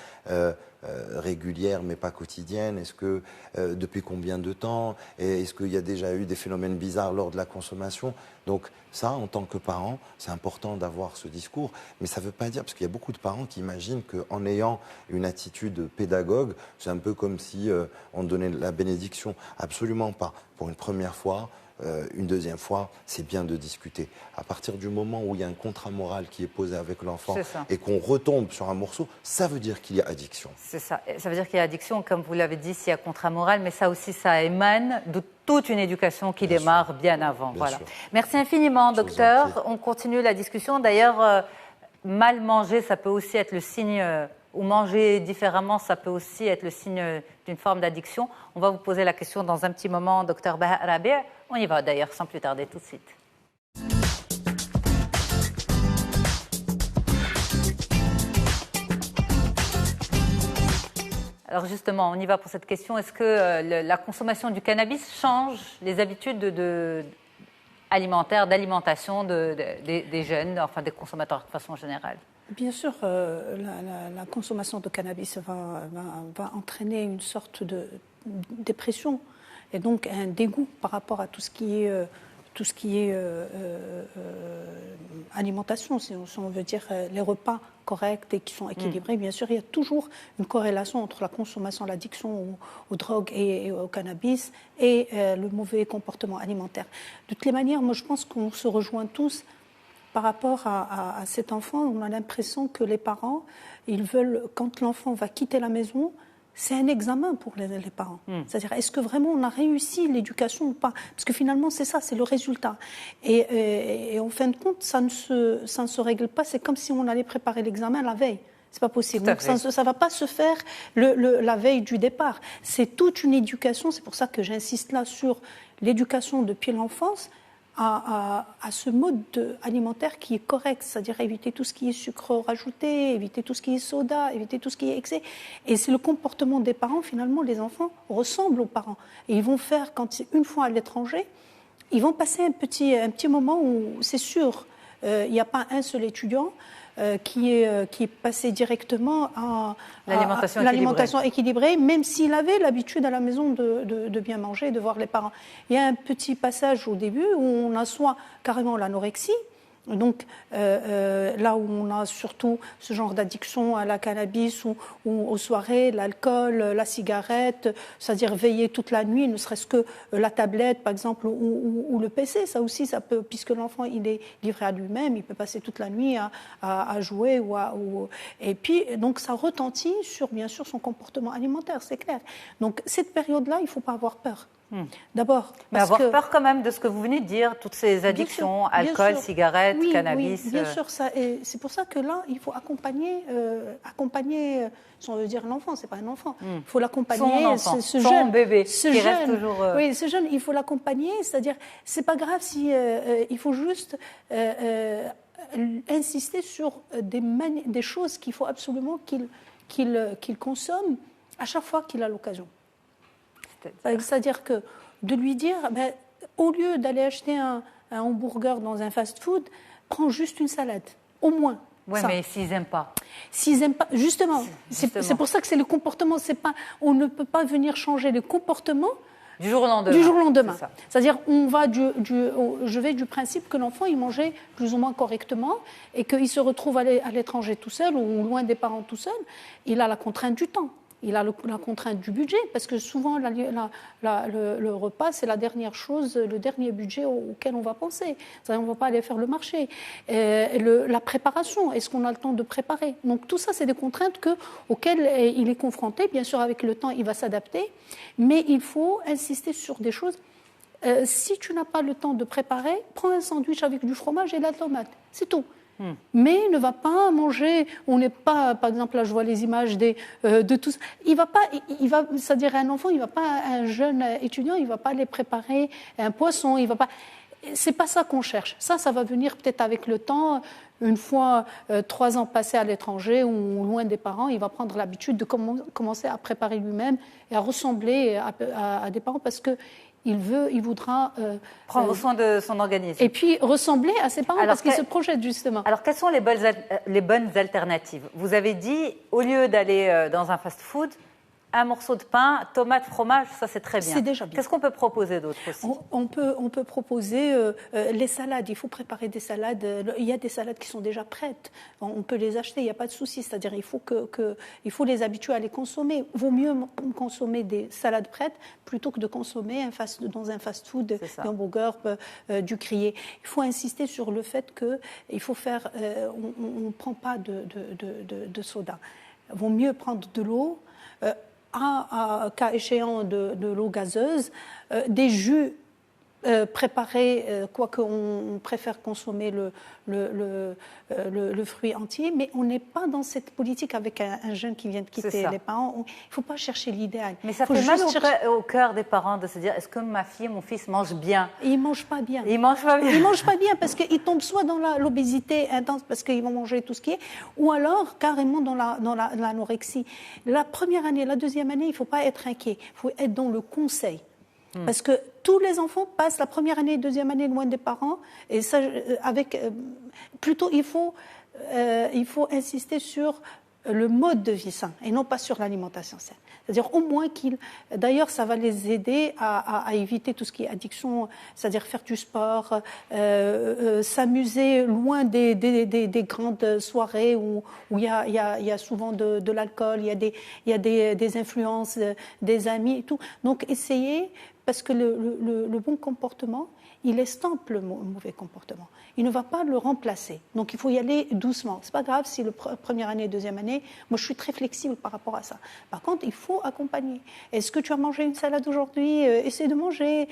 régulières mais pas quotidiennes, est-ce que depuis combien de temps, est-ce qu'il y a déjà eu des phénomènes bizarres lors de la consommation. Donc ça, en tant que parent, c'est important d'avoir ce discours, mais ça ne veut pas dire, parce qu'il y a beaucoup de parents qui imaginent qu'en ayant une attitude pédagogue, c'est un peu comme si on donnait la bénédiction. Absolument pas. Pour une première fois, une deuxième fois, c'est bien de discuter. À partir du moment où il y a un contrat moral qui est posé avec l'enfant et qu'on retombe sur un morceau, ça veut dire qu'il y a addiction.
C'est ça. Ça veut dire qu'il y a addiction, comme vous l'avez dit, s'il y a contrat moral, mais ça aussi, ça émane de toute une éducation qui démarre bien avant. Voilà. Merci infiniment, docteur. On continue la discussion. D'ailleurs, mal manger, ça peut aussi être le signe... ou manger différemment, ça peut aussi être le signe d'une forme d'addiction. On va vous poser la question dans un petit moment, docteur Baha Rabi'. On y va d'ailleurs, sans plus tarder, tout de suite. Alors justement, on y va pour cette question. Est-ce que la consommation du cannabis change les habitudes alimentaires, d'alimentation des jeunes, enfin des consommateurs de façon générale ?
Bien sûr, la consommation de cannabis va entraîner une sorte de dépression et donc un dégoût par rapport à tout ce qui est tout ce qui est alimentation, si on veut dire les repas corrects et qui sont équilibrés, bien sûr, il y a toujours une corrélation entre la consommation, l'addiction aux drogues et au cannabis et le mauvais comportement alimentaire. De toutes les manières, moi je pense qu'on se rejoint tous par rapport à cet enfant. On a l'impression que les parents, ils veulent, quand l'enfant va quitter la maison, c'est un examen pour les parents. C'est-à-dire, est-ce que vraiment on a réussi l'éducation ou pas? Parce que finalement, c'est ça, c'est le résultat. Et en fin de compte, ça ne se règle pas. C'est comme si on allait préparer l'examen la veille. C'est pas possible. Donc, ça ne va pas se faire la veille du départ. C'est toute une éducation. C'est pour ça que j'insiste là sur l'éducation depuis l'enfance à ce mode alimentaire qui est correct, c'est-à-dire éviter tout ce qui est sucre rajouté, éviter tout ce qui est soda, éviter tout ce qui est excès. Et c'est le comportement des parents, finalement, les enfants ressemblent aux parents. Et ils vont faire, quand c'est une fois à l'étranger, ils vont passer un petit moment où, c'est sûr, il n'y a pas un seul étudiant qui est passé directement à l'alimentation équilibrée, même s'il avait l'habitude à la maison de bien manger, de voir les parents. Il y a un petit passage au début où on a soit carrément l'anorexie, donc là où on a surtout ce genre d'addiction à la cannabis ou aux soirées, l'alcool, la cigarette, c'est-à-dire veiller toute la nuit, ne serait-ce que la tablette par exemple ou le PC, ça aussi ça peut, puisque l'enfant il est livré à lui-même, il peut passer toute la nuit à jouer et puis donc ça retentit sur bien sûr son comportement alimentaire, c'est clair. Donc cette période-là, il ne faut pas avoir peur. D'abord,
mais avoir peur quand même de ce que vous venez de dire, toutes ces addictions, sûr, alcool, cigarette, cannabis.
Oui, bien sûr, et c'est pour ça que là, il faut accompagner, si on veut dire l'enfant, c'est pas un enfant, il faut l'accompagner, ce jeune
bébé,
ce
qui
jeune,
reste toujours.
Oui, ce jeune, il faut l'accompagner, c'est-à-dire, c'est pas grave si il faut juste insister sur des choses qu'il faut absolument qu'il consomme à chaque fois qu'il a l'occasion. C'est-à-dire que de lui dire, au lieu d'aller acheter un hamburger dans un fast-food, prends juste une salade, au moins.
Oui, mais s'ils n'aiment pas.
S'ils n'aiment pas, justement. C'est pour ça que c'est le comportement. On ne peut pas venir changer le comportement
du jour au lendemain.
C'est-à-dire, je vais du principe que l'enfant, il mangeait plus ou moins correctement et qu'il se retrouve à l'étranger tout seul ou loin des parents tout seul. Il a la contrainte du temps. Il a la contrainte du budget, parce que souvent, le repas, c'est la dernière chose, le dernier budget auquel on va penser. C'est-à-dire, on ne va pas aller faire le marché. La préparation, est-ce qu'on a le temps de préparer? Donc, tout ça, c'est des contraintes auxquelles il est confronté. Bien sûr, avec le temps, il va s'adapter. Mais il faut insister sur des choses. Si tu n'as pas le temps de préparer, prends un sandwich avec du fromage et de la tomate. C'est tout. Mais ne va pas manger, on n'est pas, par exemple, là je vois les images de tout ça. C'est-à-dire un enfant, un jeune étudiant, il ne va pas aller préparer un poisson, il va pas. C'est pas ça qu'on cherche. Ça va venir peut-être avec le temps. Une fois 3 ans passés à l'étranger ou loin des parents, il va prendre l'habitude de commencer à préparer lui-même et à ressembler à des parents parce que il voudra
prendre soin de son organisme.
Et puis ressembler à ses parents parce qu'il se projette justement.
Alors, quelles sont les bonnes alternatives? Vous avez dit, au lieu d'aller dans un fast-food, un morceau de pain, tomate, fromage, ça c'est très bien.
C'est déjà bien.
Qu'est-ce qu'on peut proposer d'autre aussi?
On peut proposer les salades. Il faut préparer des salades. Il y a des salades qui sont déjà prêtes. On peut les acheter, il n'y a pas de souci. C'est-à-dire il faut les habituer à les consommer. Il vaut mieux consommer des salades prêtes plutôt que de consommer dans un fast-food du hamburger, du grillé. Il faut insister sur le fait qu'il faut faire... on ne prend pas de soda. Il vaut mieux prendre de l'eau... cas échéant de l'eau gazeuse, des jus préparés, quoique on préfère consommer le fruit entier, mais on n'est pas dans cette politique avec un jeune qui vient de quitter les parents. Il ne faut pas chercher l'idéal.
Mais ça fait mal au cœur des parents de se dire, est-ce que ma fille, mon fils mange bien?
Ils ne mangent pas bien.
Ils ne mangent pas bien.
Ils ne mangent pas bien parce qu'ils tombent soit dans l'obésité intense parce qu'ils vont manger tout ce qui est, ou alors carrément dans l'anorexie. La première année, la deuxième année, il ne faut pas être inquiet. Il faut être dans le conseil. Parce que tous les enfants passent la première année, deuxième année loin des parents. Et ça, plutôt, il faut insister sur le mode de vie sain et non pas sur l'alimentation saine. C'est-à-dire au moins d'ailleurs ça va les aider à éviter tout ce qui est addiction, c'est-à-dire faire du sport, s'amuser loin des grandes soirées où il y a souvent de l'alcool, il y a des influences, des amis et tout. Donc essayer, parce que le bon comportement, il estampe le mauvais comportement. Il ne va pas le remplacer. Donc il faut y aller doucement. C'est pas grave si première année, deuxième année, moi je suis très flexible par rapport à ça. Par contre, il faut accompagner. Est-ce que tu as mangé une salade aujourd'hui? Essaie de manger,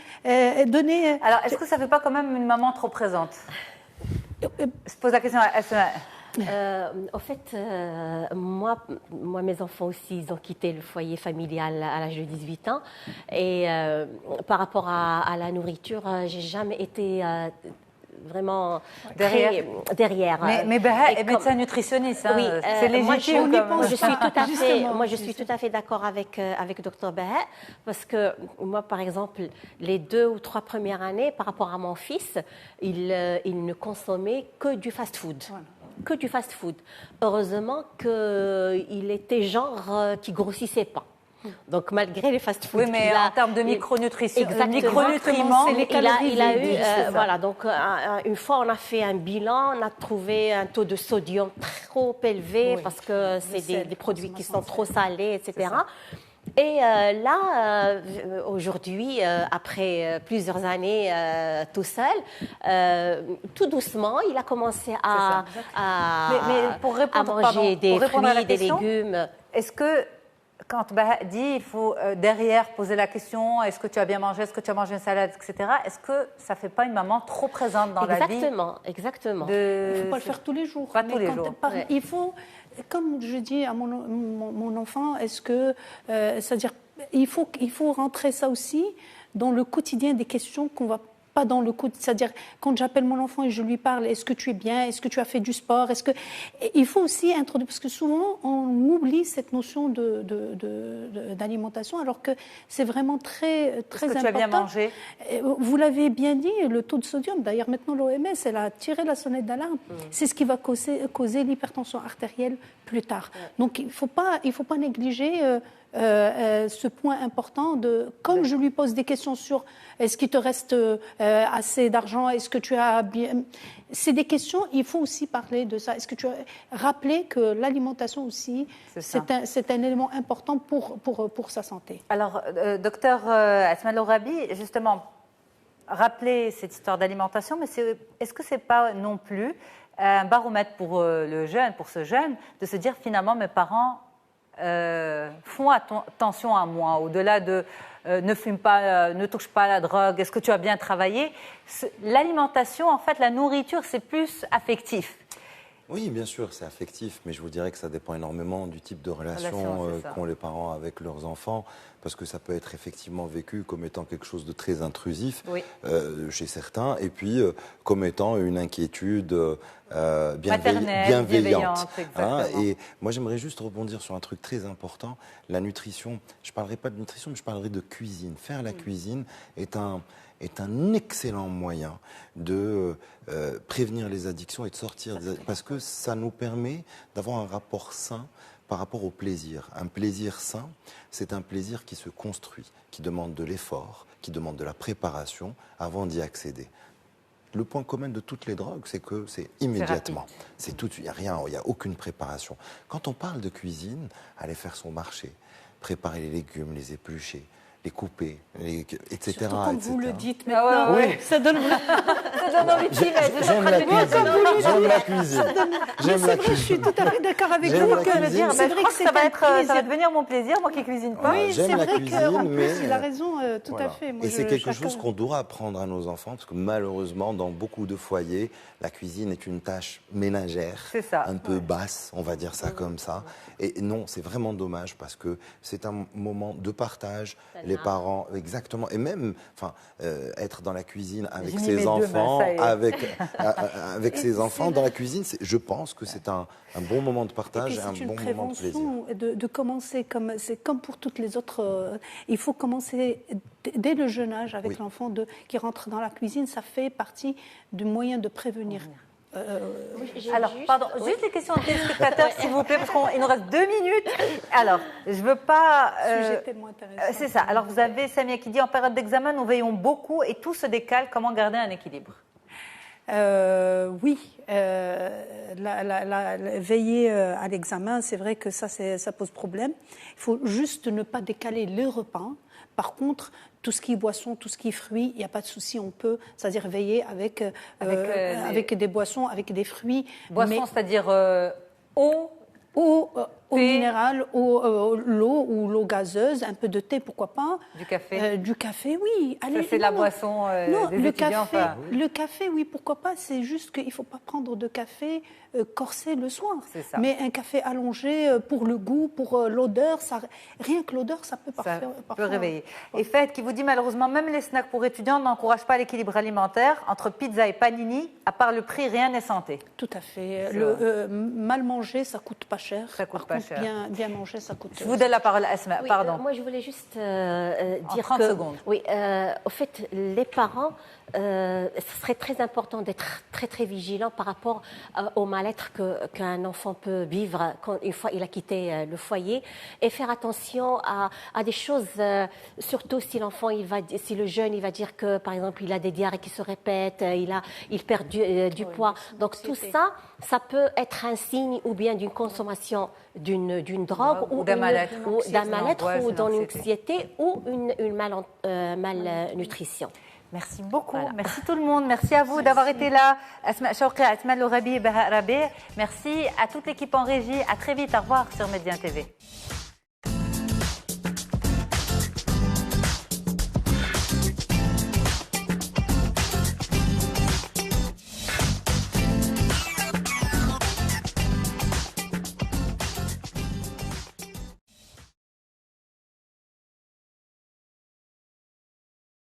donner...
Alors, est-ce que ça ne fait pas quand même une maman trop présente? Je pose la question à Asma.
En fait, moi, mes enfants aussi, ils ont quitté le foyer familial à l'âge de 18 ans. Et par rapport à la nourriture, j'ai jamais été vraiment derrière.
Mais Baha est médecin nutritionniste, hein,
oui,
c'est légitime.
Moi, je suis tout à fait d'accord avec Dr Baha, parce que moi, par exemple, les 2 ou 3 premières années, par rapport à mon fils, il ne consommait que du fast-food. Voilà. Que du fast-food. Heureusement qu'il était genre qui grossissait pas. Donc malgré les fast-food,
oui, mais en termes de micronutrition,
micronutriments, il a eu voilà. Donc une fois, on a fait un bilan, on a trouvé un taux de sodium trop élevé, oui, parce que c'est des produits qui sont trop salés, etc. Et là, aujourd'hui, après plusieurs années tout seul, tout doucement, il a commencé à manger des fruits, des légumes.
Est-ce que, quand Baha dit il faut derrière poser la question, est-ce que tu as bien mangé, est-ce que tu as mangé une salade, etc., est-ce que ça ne fait pas une maman trop présente dans la vie?
Exactement.
Il ne faut pas le faire tous les jours.
Pas tous les jours.
Il faut, comme je dis à mon enfant, est-ce que, c'est-à-dire, il faut rentrer ça aussi dans le quotidien des questions qu'on va pas dans le quotidien. C'est-à-dire, quand j'appelle mon enfant et je lui parle, est-ce que tu es bien? Est-ce que tu as fait du sport? Il faut aussi introduire, parce que souvent, on oublie cette notion d'alimentation, alors que c'est vraiment très, très important.
Est-ce que tu as bien mangé?
Vous l'avez bien dit, le taux de sodium. D'ailleurs, maintenant, l'OMS, elle a tiré la sonnette d'alarme. C'est ce qui va causer l'hypertension artérielle plus tard. Donc, il faut pas négliger ce point important comme je lui pose des questions sur est-ce qu'il te reste assez d'argent, est-ce que tu as bien... C'est des questions, il faut aussi parler de ça. Est-ce que tu as rappelé que l'alimentation aussi, c'est un élément important pour sa santé.
Alors, docteur Asma Lorabi, justement, rappeler cette histoire d'alimentation, mais est-ce que ce n'est pas non plus un baromètre pour ce jeune, de se dire finalement mes parents font attention à moi, au-delà de ne fume pas, ne touche pas à la drogue, est-ce que tu as bien travaillé? L'alimentation, en fait, la nourriture, c'est plus affectif.
Oui, bien sûr, c'est affectif, mais je vous dirais que ça dépend énormément du type de relation qu'ont les parents avec leurs enfants, parce que ça peut être effectivement vécu comme étant quelque chose de très intrusif chez certains, et puis comme étant une inquiétude bienveillante. Et moi, j'aimerais juste rebondir sur un truc très important, la nutrition. Je ne parlerai pas de nutrition, mais je parlerai de cuisine. Faire la cuisine est un excellent moyen de prévenir les addictions et de sortir parce que ça nous permet d'avoir un rapport sain par rapport au plaisir. Un plaisir sain, c'est un plaisir qui se construit, qui demande de l'effort, qui demande de la préparation avant d'y accéder. Le point commun de toutes les drogues, c'est que c'est immédiatement. C'est tout, il n'y a rien, il n'y a aucune préparation. Quand on parle de cuisine, aller faire son marché, préparer les légumes, les éplucher, les couper, etc.
Surtout comme vous le dites maintenant, ça donne envie de
J'aime la cuisine. J'aime la cuisine.
Je suis tout à fait d'accord avec vous.
C'est vrai que ça va devenir mon plaisir, moi qui cuisine pas.
Oui, c'est vrai qu'en plus, il a raison, tout à fait.
Et c'est quelque chose qu'on doit apprendre à nos enfants, parce que malheureusement, dans beaucoup de foyers, la cuisine est une tâche ménagère, un peu basse, on va dire ça comme ça. Et non, c'est vraiment dommage, parce que c'est un moment de partage. Les parents, exactement, et même être dans la cuisine avec ses enfants, avec ses enfants dans la cuisine, je pense que c'est un bon moment de partage, un bon moment de plaisir.
De commencer, c'est comme pour toutes les autres, il faut commencer dès le jeune âge avec l'enfant qui rentre dans la cuisine, ça fait partie du moyen de prévenir
Alors, pardon, juste les questions des téléspectateurs, s'il vous plaît, parce qu'il nous reste 2 minutes. Alors, je veux pas...
Sujet tellement intéressant.
C'est ça. Alors, vous avez Samia qui dit, en période d'examen, nous veillons beaucoup et tout se décale. Comment garder un équilibre?
Oui, veiller à l'examen, c'est vrai que ça pose problème. Il faut juste ne pas décaler les repas. Par contre, tout ce qui est boisson, tout ce qui est fruits, il n'y a pas de souci, on peut, c'est-à-dire veiller avec des boissons, avec des fruits.
Boissons, c'est-à-dire eau,
Eau minérale, l'eau ou l'eau gazeuse, un peu de thé, pourquoi pas.
Du café.
Du café, oui.
Allez, ça, c'est la boisson des étudiants.
Le café, oui, pourquoi pas. C'est juste qu'il ne faut pas prendre de café corsé le soir.
C'est ça.
Mais un café allongé pour le goût, pour l'odeur, rien que l'odeur, ça peut parfois
réveiller. Et Fahd qui vous dit, malheureusement, même les snacks pour étudiants n'encouragent pas l'équilibre alimentaire. Entre pizza et panini, à part le prix, rien n'est santé.
Tout à fait. Mal manger, ça coûte pas cher.
Ça coûte pas cher.
Bien manger, ça coûte.
Je vous donne la parole, Asma.
Oui,
pardon.
Moi, je voulais juste dire
30 secondes.
Oui, au fait, les parents, ce serait très important d'être très, très vigilant par rapport au mal-être qu'un enfant peut vivre une fois il a quitté le foyer et faire attention à des choses, surtout si l'enfant, si le jeune, il va dire que, par exemple, il a des diarrhées qui se répètent, il perd du poids. Donc, tout ça, ça peut être un signe ou bien d'une consommation d'une drogue ou d'un mal-être ou d'une anxiété ou une malnutrition.
Merci beaucoup. Voilà. Merci tout le monde. Merci à vous d'avoir été là. Asma Chawqi, Asma Lourabi, Baha Rabi. Merci à toute l'équipe en régie. À très vite. Au revoir sur Médien TV.